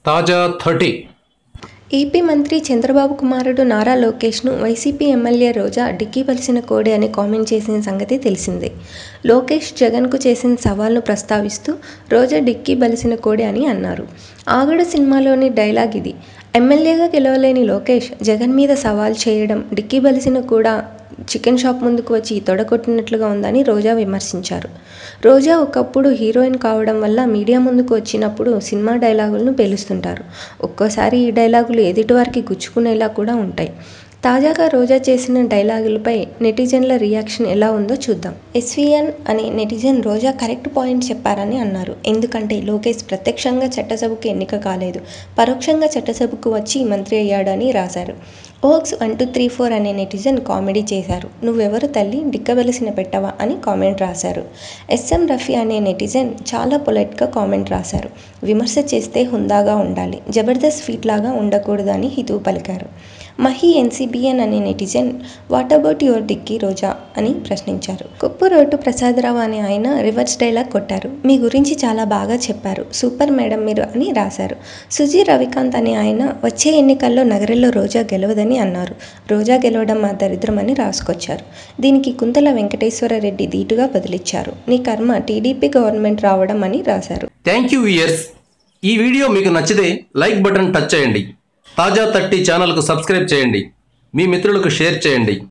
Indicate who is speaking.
Speaker 1: తాజా 30
Speaker 2: ఏపీ మంత్రి చంద్రబాబు కుమారుడు నారా లోకేష్ను వైసీపీ ఎమ్మెల్యే రోజా డిక్కీ బలిసిన కోడి అని కామెంట్ చేసిన సంగతి తెలిసిందే. లోకేష్ జగన్కు చేసిన సవాల్ను ప్రస్తావిస్తూ రోజా డిక్కీ బలిసిన కోడి అని అన్నారు. ఆగడు సినిమాలోని డైలాగ్ ఇది. ఎమ్మెల్యేగా గెలవలేని లోకేష్ జగన్ మీద సవాల్ చేయడం డిక్కీ బలిసిన కూడా చికెన్ షాప్ ముందుకు వచ్చి తొడగొట్టినట్లుగా ఉందని రోజా విమర్శించారు. రోజా ఒకప్పుడు హీరోయిన్ కావడం వల్ల మీడియా ముందుకు వచ్చినప్పుడు సినిమా డైలాగులను పేలుస్తుంటారు. ఒక్కోసారి ఈ డైలాగులు ఎదుటివారికి గుచ్చుకునేలా కూడా ఉంటాయి. తాజాగా రోజా చేసిన డైలాగులపై నెటిజన్ల రియాక్షన్ ఎలా ఉందో చూద్దాం. ఎస్వీఎన్ అనే నెటిజన్ రోజా కరెక్ట్ పాయింట్ చెప్పారని అన్నారు. ఎందుకంటే లోకేష్ ప్రత్యక్షంగా చట్టసభకు ఎన్నిక కాలేదు, పరోక్షంగా చట్టసభకు వచ్చి మంత్రి అయ్యాడని రాశారు. ఓక్స్ 1234 అనే నెటిజన్ కామెడీ చేశారు. నువ్వెవరు తల్లి డిక్కబలిసిన పెట్టవా అని కామెంట్ రాశారు. ఎస్ఎం రఫీ అనే నెటిజన్ చాలా పొలైట్గా కామెంట్ రాశారు. విమర్శ చేస్తే హుందాగా ఉండాలి, జబర్దస్త్ ఫీట్ లాగా ఉండకూడదు అని హితవు పలికారు. మహి ఎన్సీబీఎన్ అనే netizen what about your dickey Roja అని ప్రశ్నించారు. కుప్పరోటు ప్రసాదరావు అనే ఆయన రివర్స్ డైలాగ్ కొట్టారు. మీ గురించి చాలా బాగా చెప్పారు, సూపర్ మేడం మీరు అని రాశారు. సుజీ రవికాంత్ అనే ఆయన వచ్చే ఎన్నికల్లో నగరంలో రోజా గెలవదని అన్నారు. రోజా గెలవడం మా దరిద్రం అని రాసుకొచ్చారు. దీనికి కుంతల వెంకటేశ్వర రెడ్డి ధీటుగా బదులిచ్చారు. నీ కర్మ టీడీపీ గవర్నమెంట్ రావడం అని రాశారు.
Speaker 1: Thank you viewers. ఈ వీడియో మీకు నచ్చితే లైక్ బటన్ టచ్ చేయండి. తాజా 30 ఛానల్కు సబ్స్క్రైబ్ చేయండి. మీ మిత్రులకు షేర్ చేయండి.